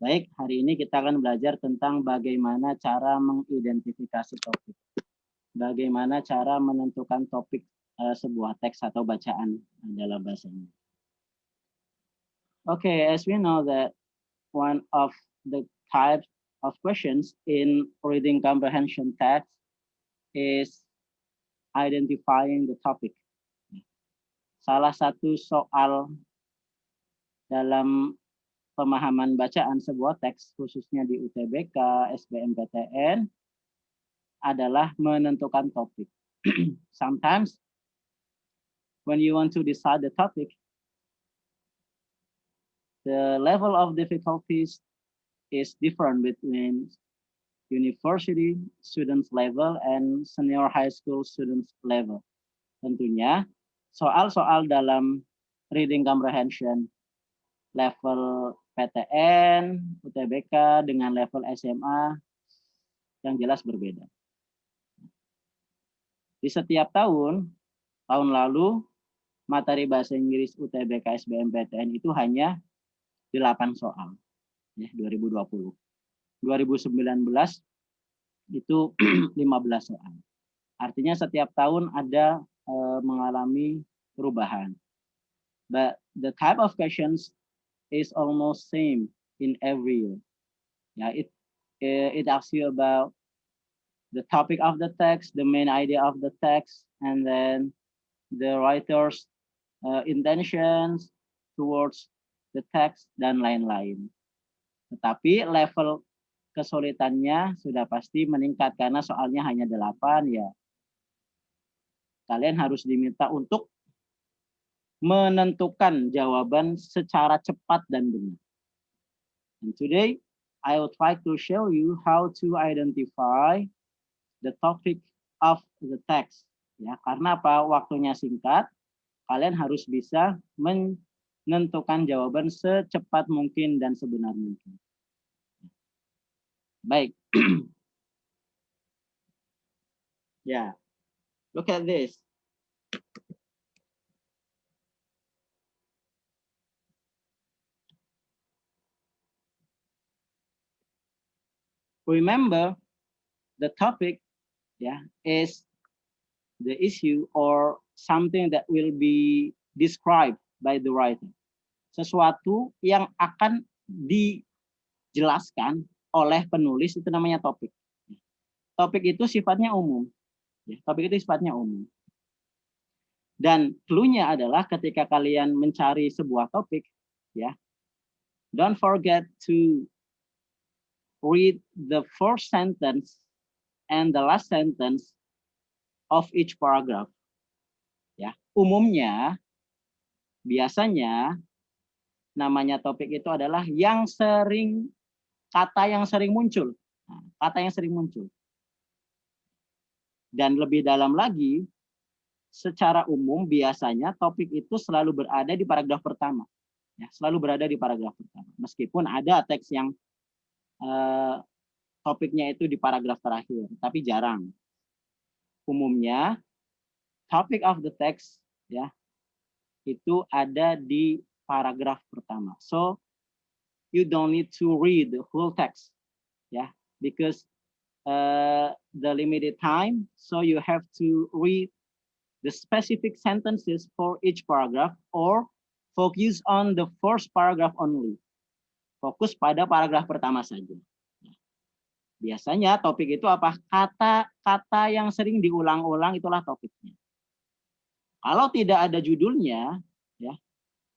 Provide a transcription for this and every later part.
Baik, hari ini kita akan belajar tentang bagaimana cara mengidentifikasi topik. Bagaimana cara menentukan topik sebuah teks atau bacaan dalam bahasa Inggris. Okay, as we know that one of the types of questions in reading comprehension text is identifying the topic. Salah satu soal dalam pemahaman bacaan sebuah teks, khususnya di UTBK, SBMPTN, adalah menentukan topik. Sometimes, when you want to decide the topic, the level of difficulties is different between university students level and senior high school students level. Tentunya, soal-soal dalam reading comprehension level PTN, UTBK dengan level SMA yang jelas berbeda. Di setiap tahun lalu materi bahasa Inggris UTBK SBMPTN itu hanya 8 soal ya 2020. 2019 itu 15 soal. Artinya setiap tahun ada mengalami perubahan. But the type of questions is almost same in every year. Yeah, it asks you about the topic of the text, the main idea of the text, and then the writer's intentions towards the text, dan lain-lain. Tetapi level kesulitannya sudah pasti meningkat karena soalnya hanya 8 ya. Kalian harus diminta untuk menentukan jawaban secara cepat dan benar. And today I will try to show you how to identify the topic of the text. Ya, karena apa? Waktunya singkat, kalian harus bisa menentukan jawaban secepat mungkin dan sebenar mungkin. Baik. Ya, look at this. Remember, the topic is the issue or something that will be described by the writer. Sesuatu yang akan dijelaskan oleh penulis itu namanya topik. Topik itu sifatnya umum. Topik itu sifatnya umum. Dan clue-nya adalah ketika kalian mencari sebuah topik, ya, don't forget to read the first sentence and the last sentence of each paragraph. Ya, umumnya biasanya namanya topik itu adalah kata yang sering muncul. Nah, kata yang sering muncul. Dan lebih dalam lagi, secara umum biasanya topik itu selalu berada di paragraf pertama. Ya, selalu berada di paragraf pertama. Meskipun ada teks yang topiknya itu di paragraf terakhir, tapi jarang. Umumnya topic of the text ya itu ada di paragraf pertama. So you don't need to read the whole text, ya, because the limited time, so you have to read the specific sentences for each paragraph or focus on the first paragraph only. Fokus pada paragraf pertama saja. Biasanya topik itu apa? Kata-kata yang sering diulang-ulang itulah topiknya. Kalau tidak ada judulnya, ya,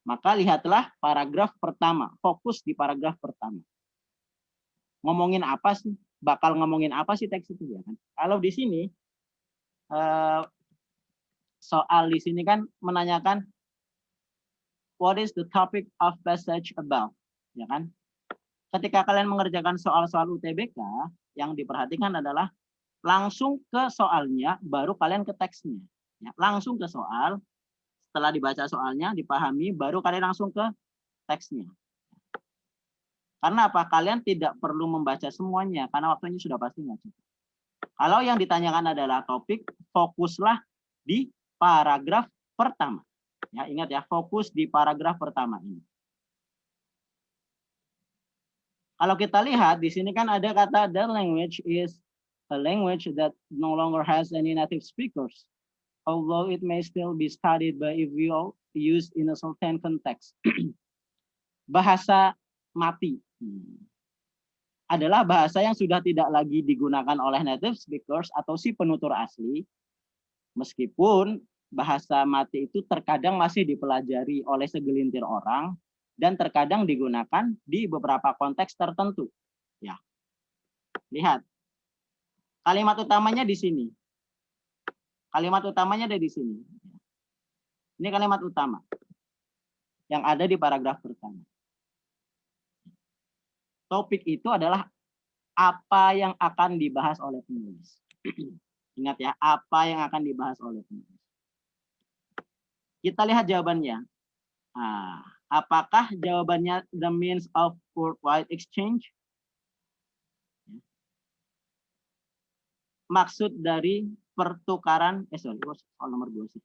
maka lihatlah paragraf pertama. Fokus di paragraf pertama. Ngomongin apa sih? Bakal ngomongin apa sih teks itu ya kan? Kalau di sini soal di sini kan menanyakan what is the topic of passage about, ya kan? Ketika kalian mengerjakan soal-soal UTBK, yang diperhatikan adalah langsung ke soalnya, baru kalian ke teksnya. Ya, langsung ke soal, setelah dibaca soalnya, dipahami, baru kalian langsung ke teksnya. Karena apa? Kalian tidak perlu membaca semuanya, karena waktunya sudah pasti nggak cukup. Kalau yang ditanyakan adalah topik, fokuslah di paragraf pertama. Ya, ingat ya, fokus di paragraf pertama ini. Kalau kita lihat di sini kan ada kata that language is a language that no longer has any native speakers, although it may still be studied by if we all used in a certain context. Bahasa mati adalah bahasa yang sudah tidak lagi digunakan oleh native speakers atau si penutur asli, meskipun bahasa mati itu terkadang masih dipelajari oleh segelintir orang dan terkadang digunakan di beberapa konteks tertentu. Ya, lihat kalimat utamanya di sini. Kalimat utamanya ada di sini. Ini kalimat utama yang ada di paragraf pertama. Topik itu adalah apa yang akan dibahas oleh penulis. Ingat ya, apa yang akan dibahas oleh penulis. Kita lihat jawabannya. Nah, apakah jawabannya the means of worldwide exchange? Maksud dari pertukaran, nomor 2 sih.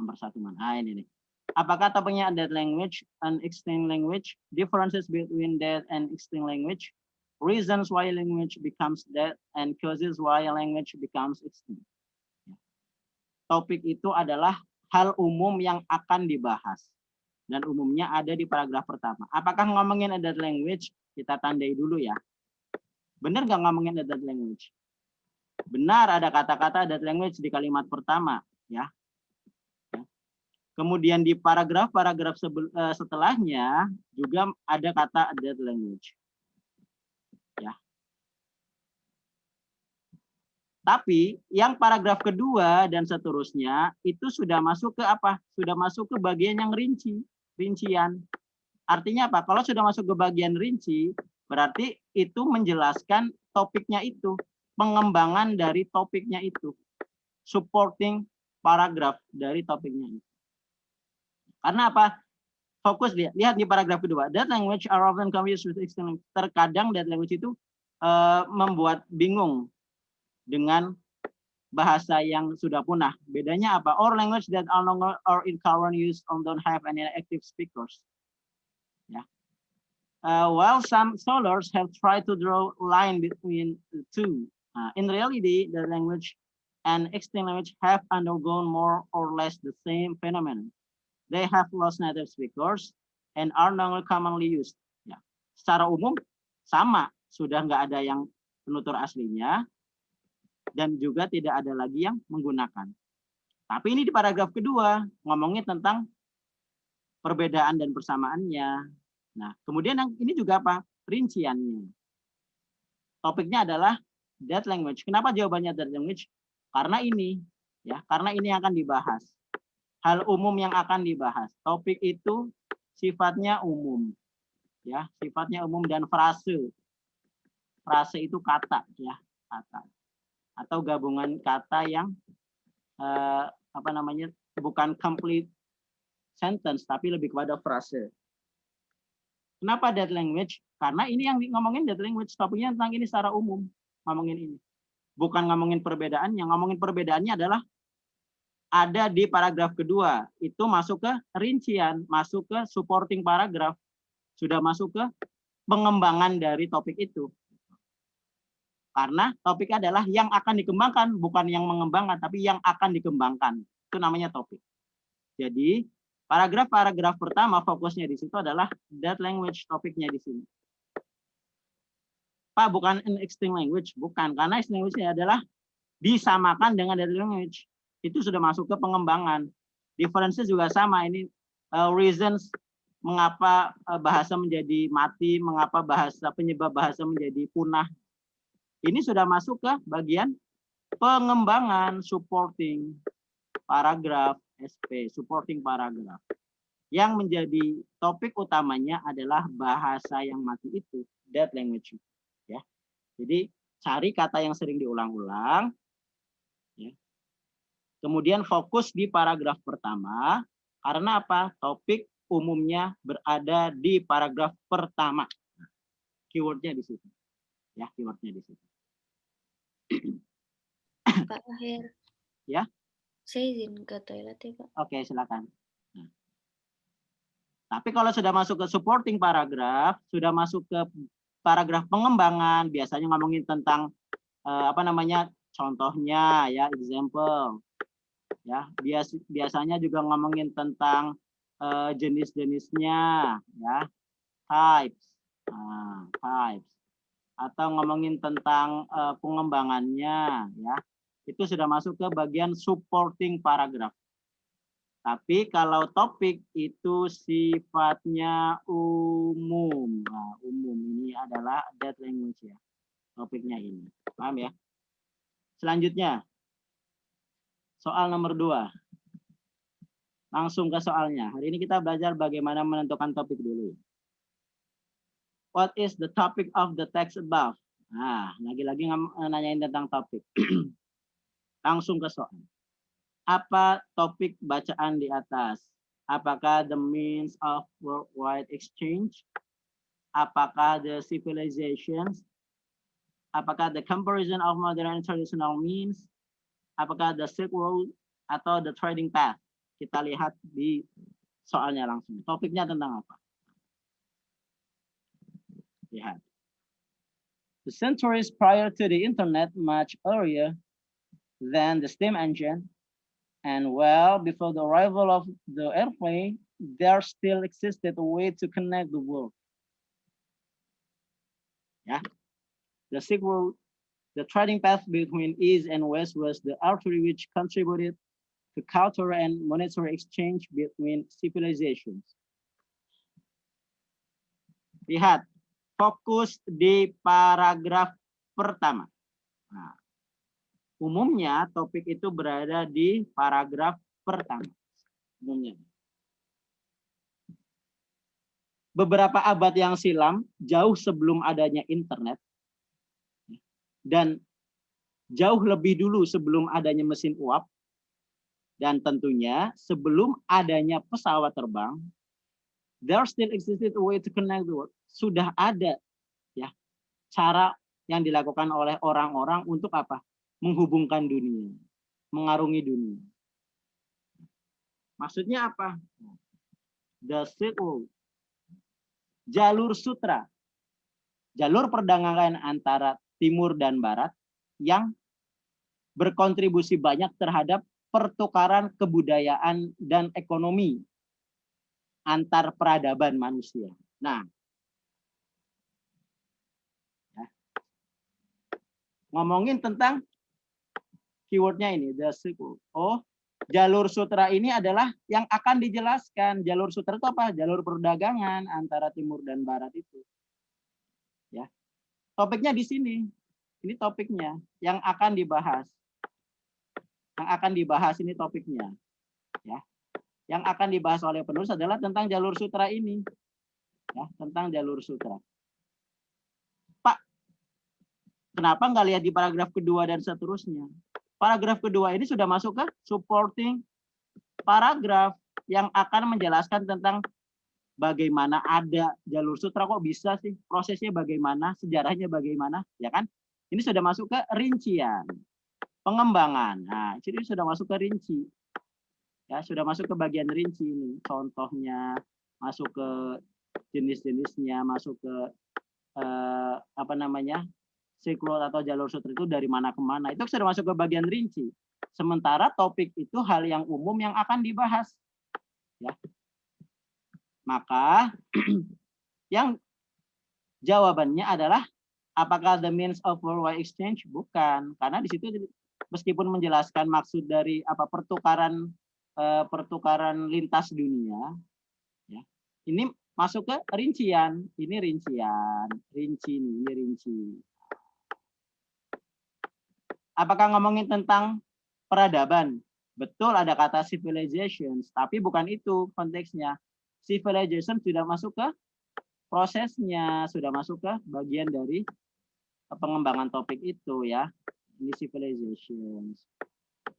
Nomor 1 mana? Ah, ini nih. Apakah topiknya that language and extinct language? Differences between that and extinct language? Reasons why language becomes dead and causes why language becomes extinct. Topik itu adalah hal umum yang akan dibahas. Dan umumnya ada di paragraf pertama. Apakah ngomongin that language? Kita tandai dulu ya. Benar nggak ngomongin that language? Benar, ada kata-kata that language di kalimat pertama. Ya. Kemudian di paragraf-paragraf setelahnya juga ada kata that language. Ya. Tapi yang paragraf kedua dan seterusnya itu sudah masuk ke apa? Sudah masuk ke bagian yang rincian. Artinya apa? Kalau sudah masuk ke bagian rinci, berarti itu menjelaskan topiknya itu, pengembangan dari topiknya itu, supporting paragraf dari topiknya itu. Karena apa? Fokus lihat di paragraf kedua. That language are often confused with extinct. Terkadang that language itu membuat bingung dengan bahasa yang sudah punah. Bedanya apa? Or language that are longer or in current use don't have any active speakers. Ya. While some scholars have tried to draw a line between the two, in reality, the language and extinct language have undergone more or less the same phenomenon. They have lost native speakers and are no longer commonly used. Ya. Secara umum sama, sudah nggak ada yang penutur aslinya dan juga tidak ada lagi yang menggunakan. Tapi ini di paragraf kedua ngomongin tentang perbedaan dan persamaannya. Nah, kemudian yang ini juga apa? Rinciannya. Topiknya adalah that language. Kenapa jawabannya that language? Karena ini, ya, karena ini akan dibahas. Hal umum yang akan dibahas. Topik itu sifatnya umum. Ya, sifatnya umum dan frase. Frase itu kata, ya, kata. Atau gabungan kata yang bukan complete sentence tapi lebih kepada frase. Kenapa that language? Karena ini yang ngomongin that language, topiknya tentang ini secara umum, ngomongin ini. Bukan ngomongin perbedaan, yang ngomongin perbedaannya adalah ada di paragraf kedua, itu masuk ke rincian, masuk ke supporting paragraf, sudah masuk ke pengembangan dari topik itu. Karena topik adalah yang akan dikembangkan, bukan yang mengembangkan, tapi yang akan dikembangkan. Itu namanya topik. Jadi, paragraf-paragraf pertama fokusnya di situ adalah that language, topiknya di sini. Pak, bukan an extinct language, bukan. Karena extinct language adalah disamakan dengan that language. Itu sudah masuk ke pengembangan. Differences juga sama. Ini reasons mengapa bahasa menjadi mati, mengapa penyebab bahasa menjadi punah. Ini sudah masuk ke bagian pengembangan, supporting paragraf SP, supporting paragraf. Yang menjadi topik utamanya adalah bahasa yang mati itu, that language. Ya. Jadi cari kata yang sering diulang-ulang. Ya. Kemudian fokus di paragraf pertama. Karena apa? Topik umumnya berada di paragraf pertama. Keywordnya di situ. Ya, keywordnya di situ. Pak Akhir. Ya. Saya izin ke toilet ya, Pak. Oke, silakan. Nah. Tapi kalau sudah masuk ke supporting paragraf, sudah masuk ke paragraf pengembangan biasanya ngomongin tentang contohnya ya, example ya. Biasanya juga ngomongin tentang jenis-jenisnya ya, types. Types atau ngomongin tentang pengembangannya ya. Itu sudah masuk ke bagian supporting paragraph. Tapi kalau topik itu sifatnya umum. Nah, umum ini adalah that language ya. Topiknya ini. Paham ya? Selanjutnya, soal nomor 2. Langsung ke soalnya. Hari ini kita belajar bagaimana menentukan topik dulu. What is the topic of the text above? Nah, lagi-lagi nanyain tentang topik. Langsung ke soal. Apa topik bacaan di atas? Apakah the means of worldwide exchange? Apakah the civilizations? Apakah the comparison of modern and traditional means? Apakah the Silk Road atau the trading path? Kita lihat di soalnya langsung. Topiknya tentang apa? Lihat. The centuries prior to the internet, much earlier than the steam engine, and well before the arrival of the airplane, there still existed a way to connect the world. Yeah, the Silk Road, the trading path between East and West was the artery which contributed to cultural and monetary exchange between civilizations. Lihat, fokus di paragraf pertama. Nah, umumnya topik itu berada di paragraf pertama. Umumnya. Beberapa abad yang silam, jauh sebelum adanya internet, dan jauh lebih dulu sebelum adanya mesin uap, dan tentunya sebelum adanya pesawat terbang, there still existed a way to connect the world. Sudah ada ya cara yang dilakukan oleh orang-orang untuk apa? Menghubungkan dunia, mengarungi dunia. Maksudnya apa? The Silk Road, jalur sutra, jalur perdagangan antara timur dan barat yang berkontribusi banyak terhadap pertukaran kebudayaan dan ekonomi antar peradaban manusia. Nah, ngomongin tentang keywordnya ini, the Silk Road. Oh, jalur sutra ini adalah yang akan dijelaskan. Jalur sutra itu apa? Jalur perdagangan antara timur dan barat itu. Ya, topiknya di sini. Ini topiknya yang akan dibahas. Yang akan dibahas ini topiknya. Ya, yang akan dibahas oleh penulis adalah tentang jalur sutra ini. Ya, tentang jalur sutra. Pak, kenapa nggak lihat di paragraf kedua dan seterusnya? Paragraf kedua ini sudah masuk ke supporting paragraf yang akan menjelaskan tentang bagaimana ada jalur sutra, kok bisa sih, prosesnya bagaimana, sejarahnya bagaimana, ya kan? Ini sudah masuk ke rincian, pengembangan. Nah, jadi sudah masuk ke rinci. Ya, sudah masuk ke bagian rinci ini. Contohnya, masuk ke jenis-jenisnya, masuk ke Silk Road atau jalur sutra itu dari mana ke mana. Itu sudah masuk ke bagian rinci. Sementara topik itu hal yang umum yang akan dibahas. Ya. Maka yang jawabannya adalah apakah the means of worldwide exchange? Bukan, karena di situ meskipun menjelaskan maksud dari apa pertukaran lintas dunia, ya, ini masuk ke rincian. Ini rincian, ini rinci. Apakah ngomongin tentang peradaban? Betul, ada kata civilizations, tapi bukan itu konteksnya. Civilization sudah masuk ke prosesnya, sudah masuk ke bagian dari pengembangan topik itu ya. Ini civilizations.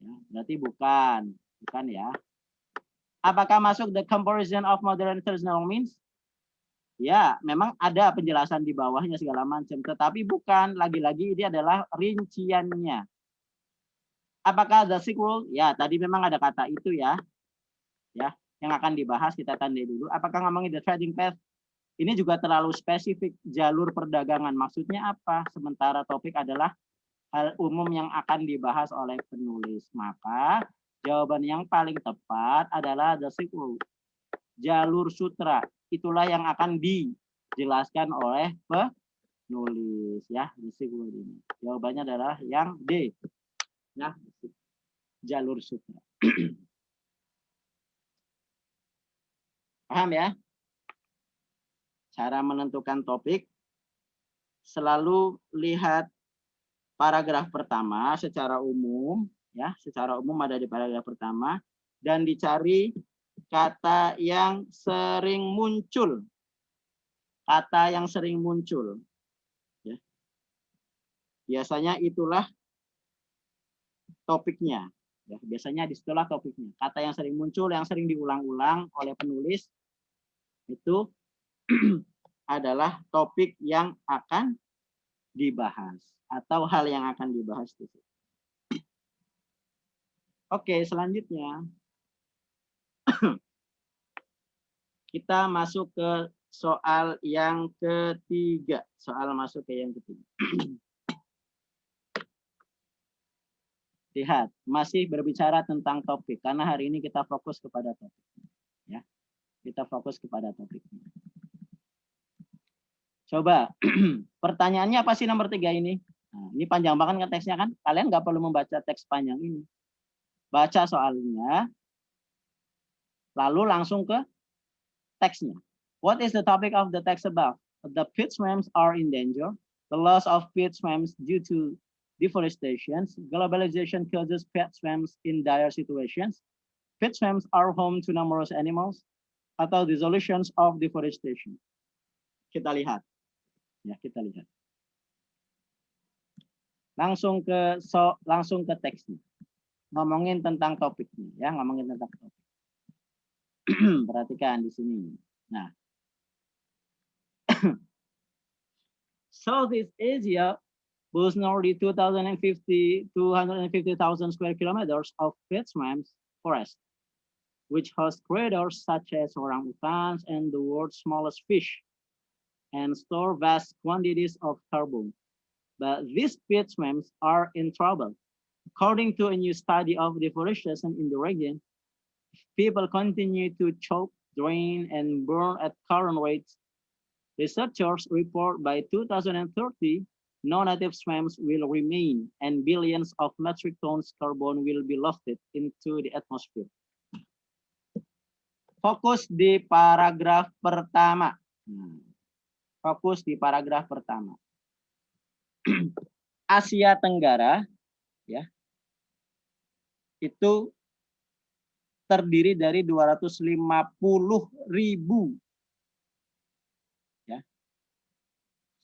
Ya, berarti bukan ya. Apakah masuk the comparison of modern traditional means? Ya, memang ada penjelasan di bawahnya segala macam, tetapi bukan, lagi-lagi ini adalah rinciannya. Apakah the Silk Road? Ya, tadi memang ada kata itu ya. Ya, yang akan dibahas kita tandai dulu. Apakah ngomongin the trading path? Ini juga terlalu spesifik, jalur perdagangan. Maksudnya apa? Sementara topik adalah hal umum yang akan dibahas oleh penulis. Maka jawaban yang paling tepat adalah the sequel. Jalur sutra. Itulah yang akan dijelaskan oleh penulis. Ya, the sequel ini. Jawabannya adalah yang D. Nah, jalur sutra. Paham ya? Cara menentukan topik, selalu lihat paragraf pertama secara umum, ya, secara umum ada di paragraf pertama, dan dicari kata yang sering muncul. Kata yang sering muncul. Ya. Biasanya itulah topiknya. Ya, biasanya disitulah topiknya. Kata yang sering muncul, yang sering diulang-ulang oleh penulis, itu adalah topik yang akan dibahas atau hal yang akan dibahas. Oke, selanjutnya kita masuk ke soal yang ketiga. Soal masuk ke yang ketiga. Lihat, masih berbicara tentang topik karena hari ini kita fokus kepada topik. Ya, kita fokus kepada topik. Coba, pertanyaannya apa sih nomor 3 ini? Nah, ini panjang banget kan teksnya kan? Kalian nggak perlu membaca teks panjang ini. Baca soalnya, lalu langsung ke teksnya. What is the topic of the text about? The pit swamps are in danger. The loss of pit swamps due to deforestation. Globalization causes pit swamps in dire situations. Pit swamps are home to numerous animals. Atau dissolutions of deforestation. Kita lihat. Ya, kita lihat. Langsung ke teksnya. Ngomongin tentang topiknya, ya, ngomongin tentang topik. Perhatikan di sini. Nah, Southeast Asia boasts nearly 250,000 square kilometers of pit swamps forest, which host predators such as orangutans and the world's smallest fish, and store vast quantities of carbon. But these pit swamps are in trouble. According to a new study of deforestation in the region, people continue to choke, drain, and burn at current rates. Researchers report by 2030, no native swamps will remain, and billions of metric tons carbon will be lofted into the atmosphere. Fokus di paragraf pertama. Fokus di paragraf pertama. Asia Tenggara, ya, itu terdiri dari 250.000 ya,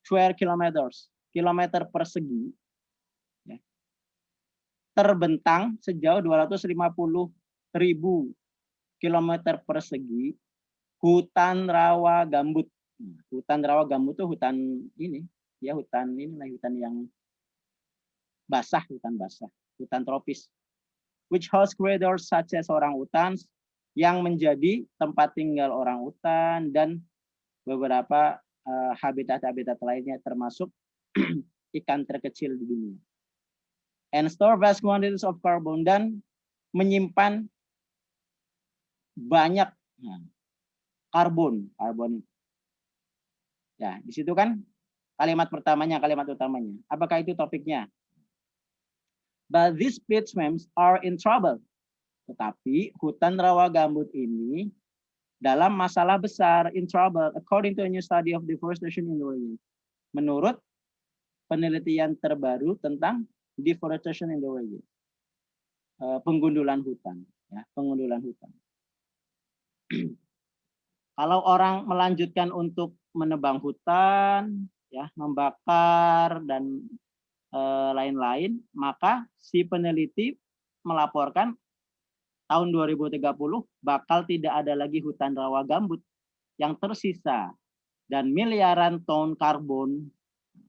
square kilometers, kilometer persegi, ya, terbentang sejauh 250.000 kilometer persegi hutan rawa gambut. Hutan rawa gambut itu hutan ini, ya, hutan yang basah, hutan tropis. Which host predators such as orangutans, yang menjadi tempat tinggal orangutan dan beberapa habitat-habitat lainnya termasuk ikan terkecil di dunia. And store vast quantities of carbon, dan menyimpan banyak karbon. Ya, di situ kan kalimat utamanya. Apakah itu topiknya? But these pit swamps are in trouble. Tetapi hutan rawa gambut ini dalam masalah besar, in trouble, according to a new study of deforestation in the region. Menurut penelitian terbaru tentang deforestation in the region. Penggundulan hutan, ya, penggundulan hutan. Kalau orang melanjutkan untuk menebang hutan, ya, membakar dan lain-lain, maka si peneliti melaporkan tahun 2030 bakal tidak ada lagi hutan rawa gambut yang tersisa, dan miliaran ton karbon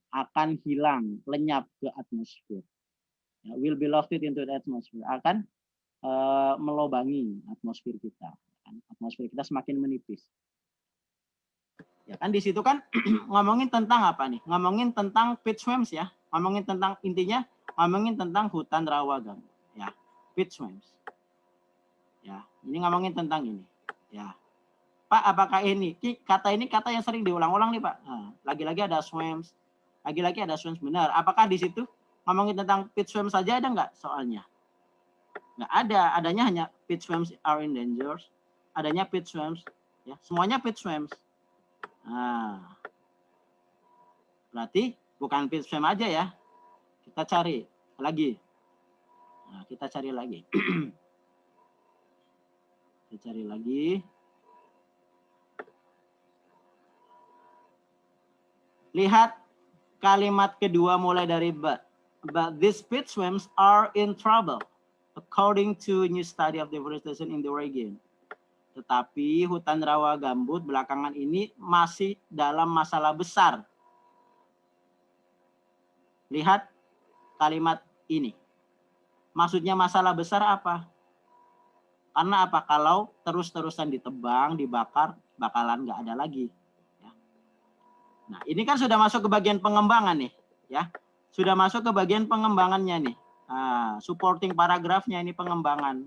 akan hilang, lenyap ke atmosfer. Will be lofted into the atmosphere, akan melobangi atmosfer kita. Atmosfer kita semakin menipis. Ya kan di situ kan ngomongin tentang apa nih? Ngomongin tentang peat swims ya. Ngomongin tentang intinya ngomongin tentang hutan rawa gambut ya. Peat swims. Ya, ini ngomongin tentang ini. Ya. Pak, apakah ini kata yang sering diulang-ulang nih, Pak? Nah, lagi-lagi ada swims. Lagi-lagi ada swims benar. Apakah di situ ngomongin tentang peat swims saja ada nggak soalnya? Nggak ada. Adanya hanya peat swims are in danger. Adanya peat swims ya. Semuanya peat swims. Nah, berarti bukan peat swim aja ya. Kita cari lagi. Nah, kita cari lagi. Kita cari lagi. Lihat kalimat kedua mulai dari but these peat swims are in trouble according to new study of deforestation in the region. Tetapi hutan rawa gambut belakangan ini masih dalam masalah besar. Lihat kalimat ini. Maksudnya masalah besar apa? Karena apa? Kalau terus-terusan ditebang, dibakar, bakalan nggak ada lagi. Ya. Nah, ini kan sudah masuk ke bagian pengembangan nih, ya. Sudah masuk ke bagian pengembangannya nih. Nah, supporting paragrafnya ini pengembangan.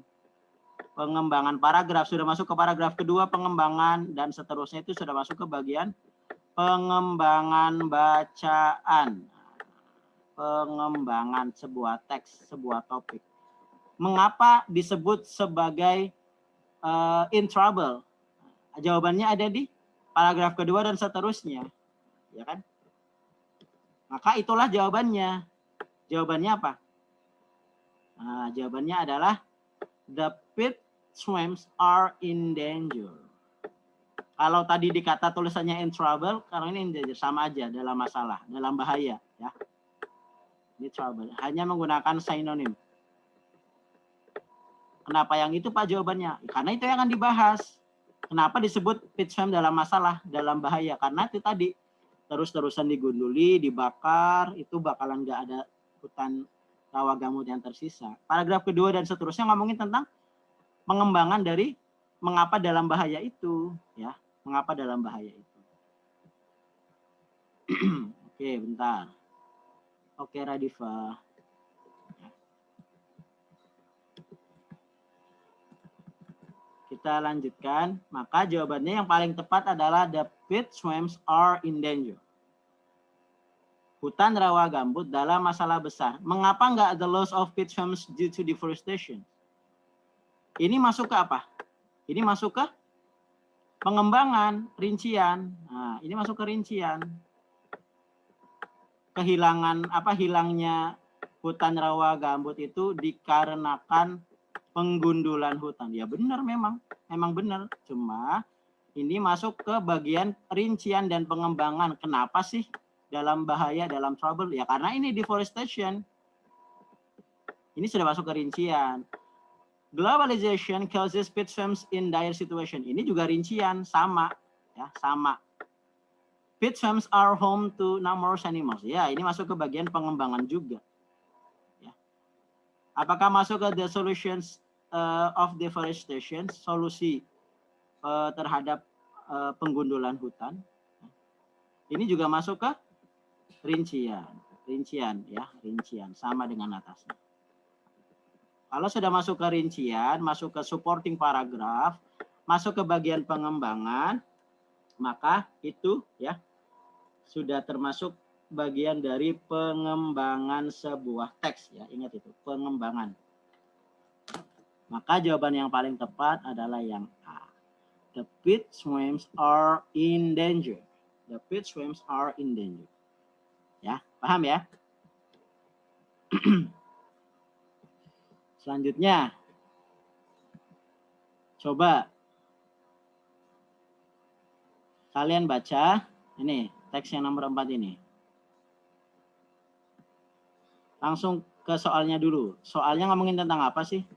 Pengembangan paragraf sudah masuk ke paragraf kedua pengembangan dan seterusnya itu sudah masuk ke bagian pengembangan bacaan. Pengembangan sebuah teks, sebuah topik. Mengapa disebut sebagai in trouble? Jawabannya ada di paragraf kedua dan seterusnya, ya kan? Maka itulah jawabannya. Jawabannya apa? Nah, jawabannya adalah the peat swims are in danger. Kalau tadi dikata tulisannya in trouble, karena ini in danger sama aja, dalam masalah, dalam bahaya, ya. Ini trouble, hanya menggunakan sinonim. Kenapa yang itu Pak jawabannya? Karena itu yang akan dibahas. Kenapa disebut peat swim dalam masalah, dalam bahaya? Karena itu tadi terus-terusan digunduli, dibakar, itu bakalan nggak ada hutan rawa gambut yang tersisa. Paragraf kedua dan seterusnya ngomongin tentang pengembangan dari mengapa dalam bahaya itu, ya, mengapa dalam bahaya itu. Oke, bentar. Oke, Radifa. Kita lanjutkan. Maka jawabannya yang paling tepat adalah the peat swims are in danger. Hutan rawa gambut dalam masalah besar. Mengapa nggak the loss of peat swims due to deforestation? Ini masuk ke apa? Ini masuk ke pengembangan, rincian. Nah, ini masuk ke rincian. Kehilangan apa? Hilangnya hutan rawa gambut itu dikarenakan penggundulan hutan. Ya benar memang benar. Cuma ini masuk ke bagian rincian dan pengembangan. Kenapa sih dalam bahaya, dalam trouble? Ya karena ini deforestation. Ini sudah masuk ke rincian. Globalization causes peat swims in dire situation. Ini juga rincian, sama, ya sama. Peat swims are home to numerous animals. Ya, ini masuk ke bagian pengembangan juga. Ya. Apakah masuk ke the solutions of deforestation, solusi terhadap penggundulan hutan? Ini juga masuk ke rincian ya, rincian sama dengan atasnya. Kalau sudah masuk ke rincian, masuk ke supporting paragraph, masuk ke bagian pengembangan, maka itu ya sudah termasuk bagian dari pengembangan sebuah teks ya. Ingat itu, pengembangan. Maka jawaban yang paling tepat adalah yang A. The peat swims are in danger. The peat swims are in danger. Ya, paham ya? Selanjutnya, coba kalian baca ini teks yang nomor 4 ini. Langsung ke soalnya dulu. Soalnya ngomongin tentang apa sih?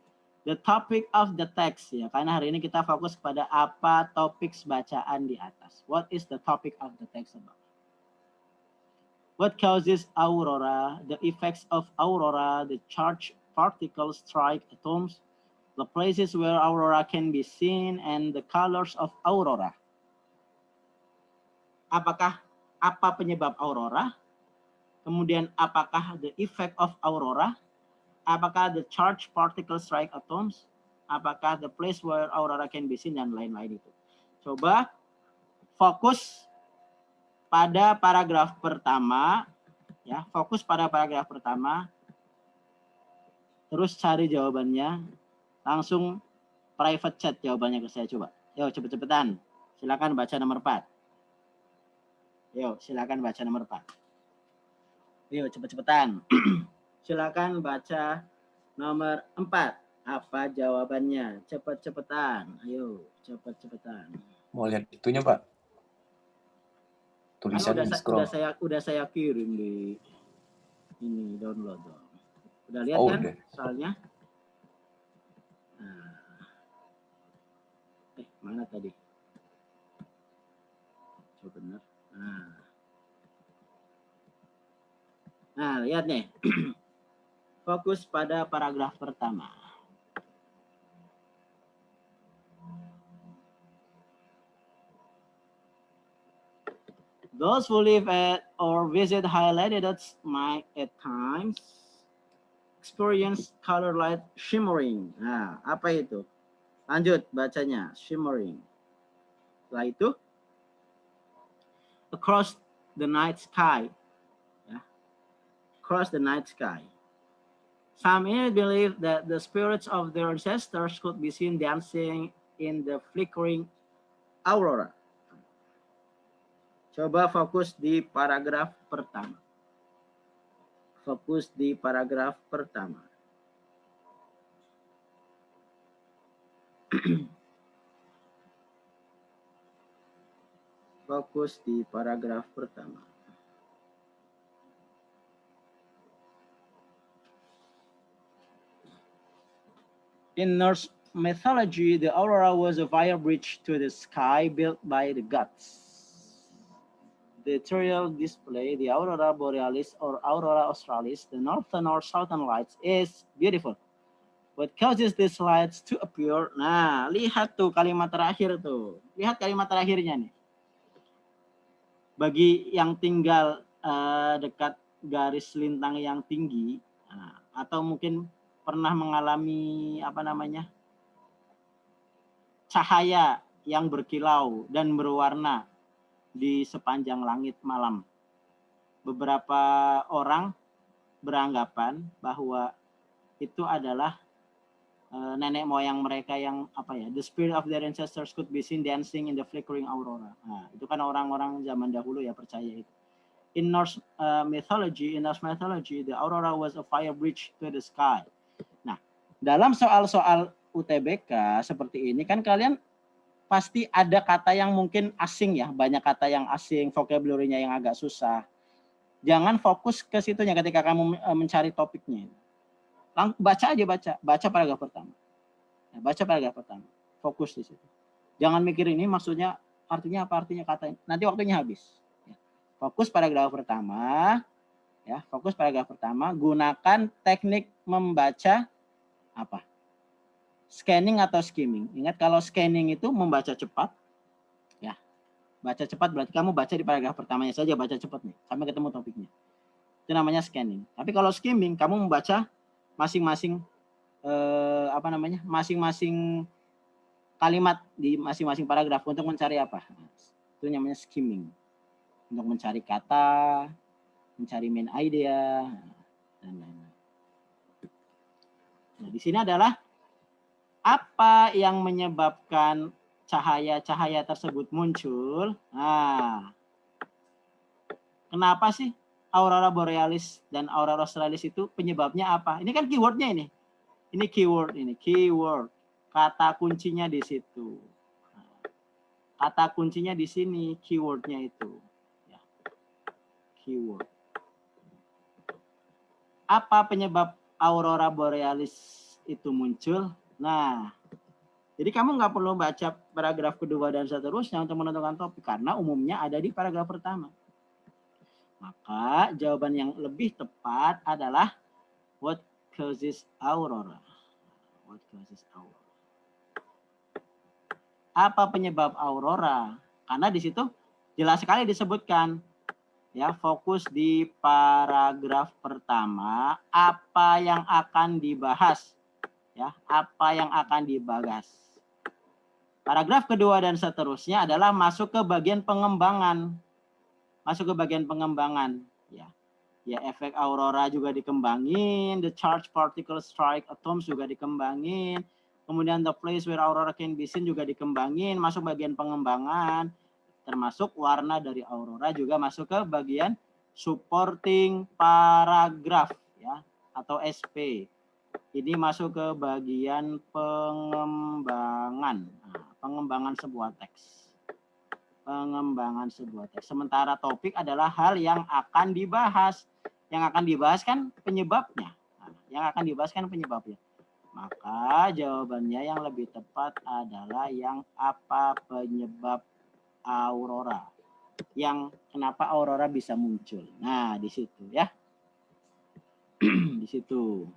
The topic of the text ya. Karena hari ini kita fokus kepada apa topik bacaan di atas. What is the topic of the text about? What causes aurora? The effects of aurora, the charged particles strike atoms, the places where aurora can be seen, and the colors of aurora. apa penyebab aurora, kemudian apakah the effect of aurora, apakah the charged particle strike atoms, apakah the place where aurora can be seen, dan lain-lain itu. Coba fokus pada paragraf pertama, ya, fokus pada paragraf pertama, terus cari jawabannya, langsung private chat jawabannya ke saya coba. Yuk cepet-cepetan, silakan baca nomor 4. Yuk silakan baca nomor 4. Yuk cepet-cepetan. Silakan baca nomor 4. Apa jawabannya? Cepet-cepetan. Ayo, cepet-cepetan. Mau lihat itunya, Pak? Tulisan Kan di scroll. udah saya kirim di ini download dong. Udah lihat kan udah. soalnya? Nah. Mana tadi? Coba benar. Nah, lihat nih. Fokus pada paragraf pertama. Those who live at or visit high latitudes might at times experience color light shimmering. Nah, apa itu? Lanjut bacanya, shimmering. Setelah itu, across the night sky. Ya. Across the night sky. Some believe that the spirits of their ancestors could be seen dancing in the flickering aurora. Coba fokus di paragraf pertama. Fokus di paragraf pertama. Fokus di paragraf pertama. In Norse mythology, the aurora was a fire bridge to the sky built by the gods. The ethereal display, the aurora borealis or aurora australis, the northern or southern lights, is beautiful. What causes these lights to appear? Nah, lihat tuh kalimat terakhir tuh. Lihat kalimat terakhirnya nih. Bagi yang tinggal dekat garis lintang yang tinggi, atau mungkin pernah mengalami cahaya yang berkilau dan berwarna di sepanjang langit malam. Beberapa orang beranggapan bahwa itu adalah nenek moyang mereka yang the spirit of their ancestors could be seen dancing in the flickering aurora. Nah, itu kan orang-orang zaman dahulu ya percaya itu. In Norse mythology, the aurora was a fire bridge to the sky. Nah, dalam soal-soal UTBK seperti ini kan kalian pasti ada kata yang mungkin asing ya, banyak kata yang asing, vocabulary-nya yang agak susah. Jangan fokus ke situnya ketika kamu mencari topiknya. Baca paragraf pertama. Ya, baca paragraf pertama. Fokus di situ. Jangan mikir ini maksudnya artinya apa, artinya kata ini. Nanti waktunya habis. Ya. Fokus paragraf pertama. Ya, fokus paragraf pertama. Gunakan teknik membaca apa? Scanning atau skimming. Ingat kalau scanning itu membaca cepat. Ya. Baca cepat berarti kamu baca di paragraf pertamanya saja, baca cepat nih sampai ketemu topiknya. Itu namanya scanning. Tapi kalau skimming kamu membaca masing-masing masing-masing kalimat di masing-masing paragraf untuk mencari apa? Itu namanya skimming. Untuk mencari kata, mencari main idea dan lain-lain. Nah, di sini adalah apa yang menyebabkan cahaya-cahaya tersebut muncul. Nah, kenapa sih aurora borealis dan aurora australis itu penyebabnya apa? Ini kan keywordnya ini. Ini keyword. Kata kuncinya di situ. Kata kuncinya di sini, keywordnya itu. Ya. Keyword. Apa penyebab aurora borealis itu muncul? Nah, jadi kamu nggak perlu baca paragraf kedua dan seterusnya untuk menentukan topik karena umumnya ada di paragraf pertama. Maka jawaban yang lebih tepat adalah what causes aurora. What causes aurora? Apa penyebab aurora? Karena di situ Jelas sekali disebutkan. Ya, fokus di paragraf pertama, apa yang akan dibahas. Ya, apa yang akan dibahas. Paragraf kedua dan seterusnya adalah masuk ke bagian pengembangan. Masuk ke bagian pengembangan. Ya, efek aurora juga dikembangin, the charged particle strike atoms juga dikembangin, kemudian the place where aurora can be seen juga dikembangin, masuk bagian pengembangan, termasuk warna dari aurora juga masuk ke bagian supporting paragraph ya atau SP. Ini masuk ke bagian pengembangan. Nah, pengembangan sebuah teks. Pengembangan sebuah teks. Sementara topik adalah hal yang akan dibahas. Yang akan dibahas kan penyebabnya. Nah, yang akan dibahas kan penyebabnya. Maka jawabannya yang lebih tepat adalah yang apa penyebab aurora. Yang kenapa aurora bisa muncul. Nah, di situ ya. Di situ.